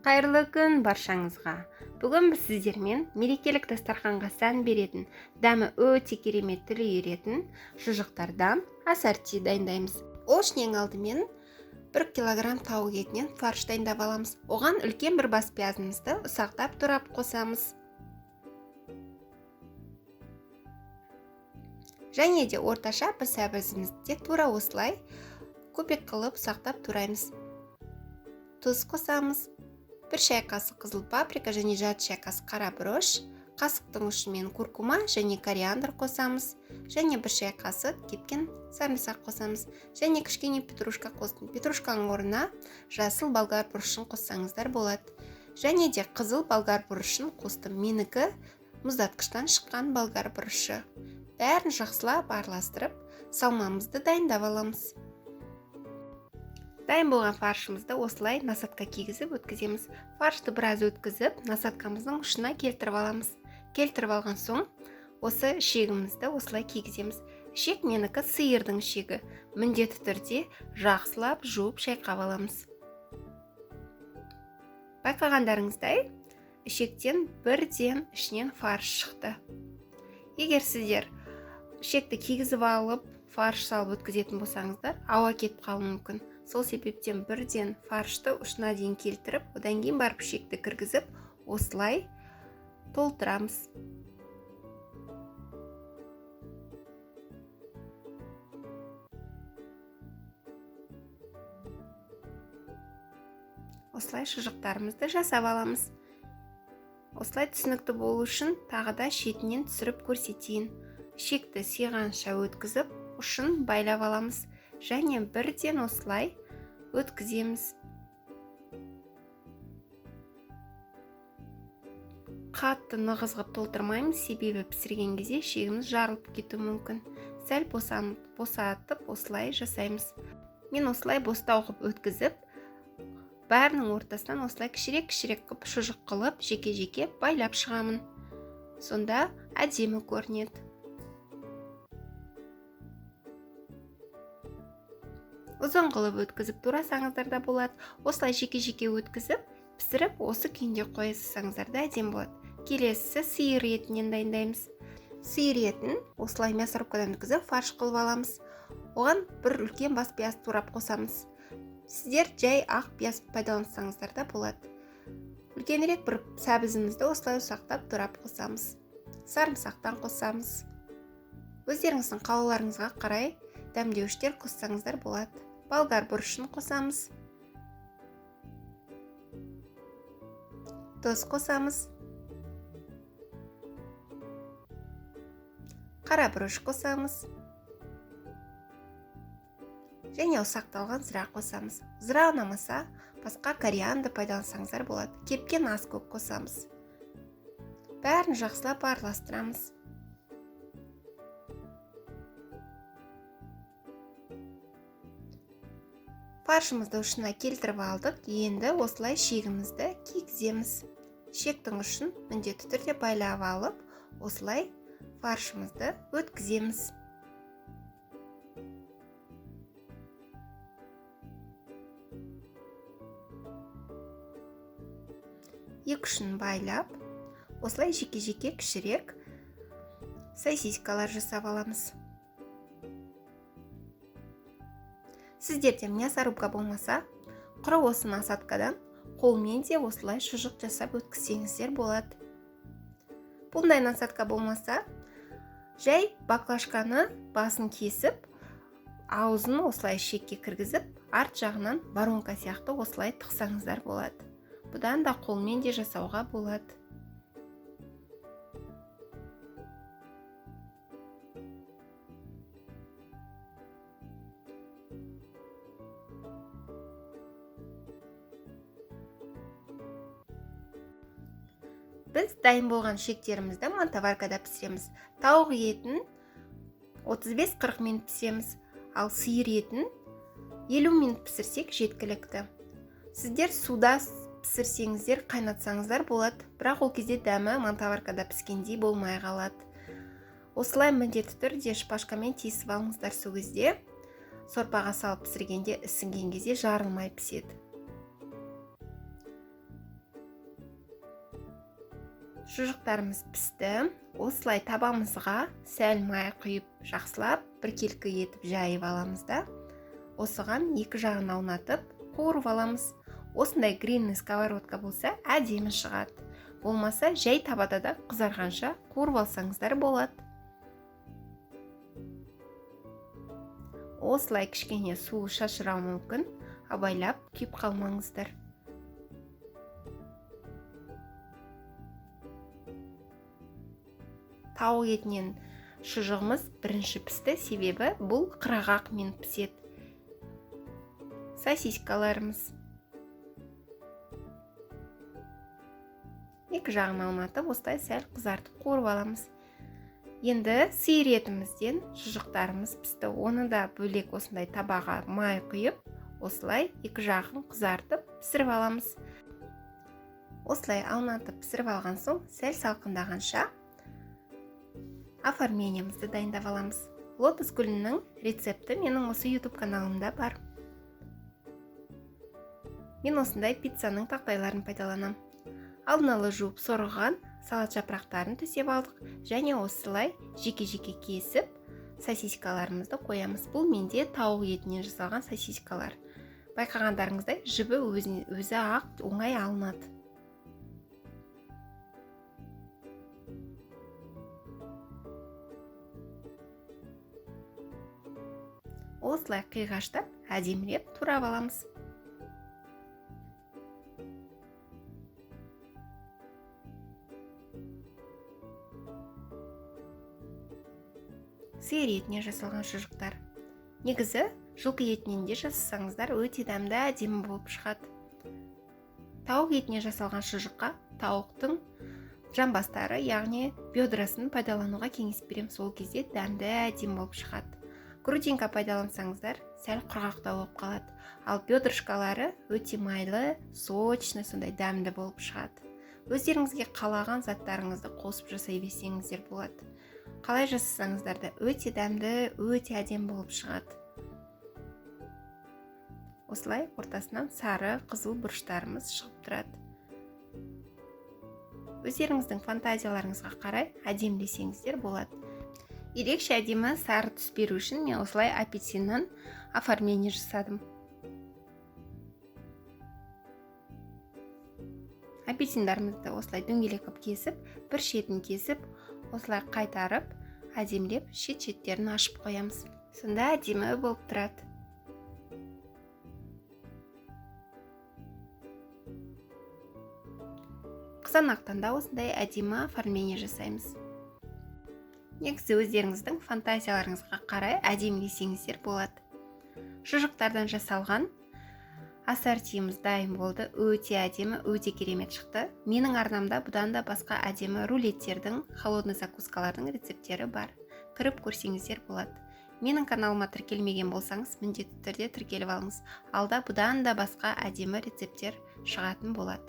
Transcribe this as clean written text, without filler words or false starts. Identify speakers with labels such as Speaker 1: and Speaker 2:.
Speaker 1: Қайырлы күн баршаңызға. Бүгін біз сіздермен мерекелік дастарханға сән беретін, дәмі өте керемет тіл үйіретін шұжықтардан ассорти дайындаймыз. Ол үшін ең алдымен 1 килограмм тауық етінен фарш дайындап аламыз. Оған үлкен бір бас пиязымызды ұсақтап турап қосамыз. Және де орташа бір сәбізімізді тура осылай көпек қылып ұсақтап тураймыз. Тұз қосамыз. 1 шай қасық қызыл паприка және жарты шай қасық қара бұрыш, қасықтың ұшымен куркума және кориандр қосамыз, және 1 шай қасық кепкен сарымсақ қосамыз, және кішкене петрушка қостым. Петрушканың орнына жасыл болгар бұрышын қоссаңыздар болады. Және де қызыл болгар бұрышын қостым. Менікі мұздатқыштан шыққан болгар бұрышы. Бәрін жақсылап араластырып, салмамызды дайындап аламыз. Дайын болған фаршымызды осылай насатқа кигізіп өткіземіз. Фаршты біраз өткізіп, насаткамыздың ұшына келтіріп аламыз. Келтіріп алған соң, осы ішегімізді осылай кигіземіз. Ішек менікі сиырдың ішегі. Міндетті түрде жақсылап жуып шайқап аламыз. Байқағандарыңыздай, ішектен бірден ішінен фарш шықты. Егер сіздер ішекті кигізіп алып, фарш салып өткізетін болсаңыздар, ауа кетіп қалуы мүмкін. Сол себептен бірден фаршты ұшына дейін келтіріп, одан кейін барып ішекті кіргізіп, осылай толтырамыз. Осылай шұжықтарымызды жасап аламыз. Осылай түсінікті болу үшін тағы да шетінен түсіріп көрсетейін. Ішекті сиғанша өткізіп, ұшын байлап аламыз. Және бірден осылай өткіземіз. Қатты нығыз ғып толтырмаймыз, себебі пісірген кезде ішегіміз жарылып кетуі мүмкін. Сәл босатып осылай жасаймыз. Мен осылай бостау ғып өткізіп, бәрінің ортасынан осылай кішірек қып шұжық қылып, жеке-жеке байлап шығамын. Сонда әдемі көрінеді. Ұзын қылып өткізіп турасаңыздар да болады. Осылай жеке-жеке өткізіп, пісіріп, осы күйінде қойсаңыздар да әдемі болады. Келесісі сиыр етінен дайындаймыз. Сиыр етін осылай мясорубкадан өткізіп, фарш қылып аламыз. Оған бір үлкен бас пияз турап қосамыз. Сіздер жай ақ пияз пайдалансаңыздар да болады. Үлкенірек бір сәбізімізді осылай ұсақтап турап қосамыз. Сарымсақтан қосамыз. Өздеріңіздің қалауларыңызға қарай дәмдеуіштер қоссаңыздар болады. Болгар бұрышын қосамыз. Тұз қосамыз. Қара бұрыш қосамыз. Және ұсақталған зыра қосамыз. Зыра ұнамаса, басқа кориандр пайдалансаңыздар болады. Кепкен ас көк қосамыз. Бәрін жақсылап араластырамыз. Фаршымызды ұшына келтіріп алдық. Енді осылай шегімізді кигіземіз. Шектің ұшын міндетті түрде байлап алып, осылай фаршымызды өткіземіз. Екі ұшын байлап, осылай жеке-жеке кішірек сосискалар жасап аламыз. Сіздерде мясорубка болмаса, құры осы насаткадан қолмен де осылай шұжық жасап өткізсеңіздер болады. Бұндай насатка болмаса, жай баклажканы басын кесіп, аузын осылай шекке кіргізіп, арт жағынан воронка сияқты осылай тықсаңыздар болады. Бұдан да қолмен де жасауға болады. Біз дайын болған шектерімізді мантоваркада пісіреміз. Тауық етін 35-40 минут пісіреміз, ал сиыр етін 50 минут пісірсек жеткілікті. Сіздер суда пісірсеңіздер, қайнатсаңыздар болады, бірақ ол кезде дәмі мантоваркада піскендей болмай қалады. Осылай міндетті түрде шпажкамен тесіп алыңыздар сол кезде. Сорпаға салып пісіргенде, ісінген кезде жарылмай піседі. Шұжықтарымыз пісті. Осылай табамызға сәл май құйып жақсылап біркелкі етіп жайып аламыз да, осыған екі жағын аунатып қуырып аламыз. Осындай гринный сковородка болса әдемі шығады. Болмаса жай табада да қызарғанша қуырып алсаңыздар болады. Осылай кішкене суы шашырауы мүмкін, абайлап күйіп қалмаңыздар. Тауық етінен шұжығымыз бірінші пісті, себебі бұл қырағақмен піседі. Сосискаларымыз. Екі жағын аунатып, осылай сәл қызартып қуырып аламыз. Енді сиыр етімізден шұжықтарымыз пісті. Оны да бөлек осындай табаға май құйып, осылай екі жағын қызартып пісіріп аламыз. Осылай аунатып пісіріп алған соң, сәл салқындағанша оформлениемізді дайындап аламыз. Лотос гүлінің рецепті менің осы YouTube каналымда бар. Мен осындай пиццаның тақтайларын пайдаланам. Алдын ала жуып сорғыған салат жапырақтарын төсеп алдық, және осылай жеке-жеке кесіп сосискаларымызды қоямыз. Бұл менде тауық етінен жасалған сосискалар. Байқағандарыңыздай жібі өзі ақ оңай алынады. Осылай қиғаштап, әдемілеп турап аламыз. Сиыр етінен жасалған шұжықтар. Негізі жылқы етінен де жасасаңыздар өте дәмді, әдемі болып шығады. Тауық етінен жасалған шұжыққа тауықтың жамбастары, яғни бедрасын пайдалануға кеңес берем. Сол кезде дәмді, әдемі болып шығады. Грудинка пайдалансаңыздар, сәл құрғақтау болып қалады. Ал бедрышкалары өте майлы, сочный, сондай дәмді болып шығады. Өздеріңізге қалаған заттарыңызды қосып жасай берсеңіздер болады. Қалай жасасаңыздар да өте дәмді, өте әдемі болып шығады. Осылай ортасынан сары, қызыл бұрыштарымыз шығып тұрады. Өздеріңіздің фантазияларыңызға қарай әдемілесеңіздер болады. Ерекше әдемі сары түс беру үшін мен осылай апельсиннен оформление жасадым. Апельсиндарымызды осылай дөңгелек қылып кесіп, бір шетін кесіп, осылай қайтарып, әдемілеп шет-шеттерін ашып қоямыз. Сонда әдемі болып тұрады. Қызанақтан да осындай әдемі оформление жасаймыз. Негізі өздеріңіздің фантазияларыңызға қарай әдемілесеңіздер болады. Шұжықтардан жасалған ассортиіміз дайын болды. Өте әдемі, өте керемет шықты. Менің арнамда бұдан да басқа әдемі рулеттердің, холодный закускалардың рецепттері бар. Кіріп көрсеңіздер болады. Менің каналыма тіркелмеген болсаңыз, міндетті түрде тіркеліп алыңыз. Алда бұдан да басқа әдемі рецепттер шығатын болады.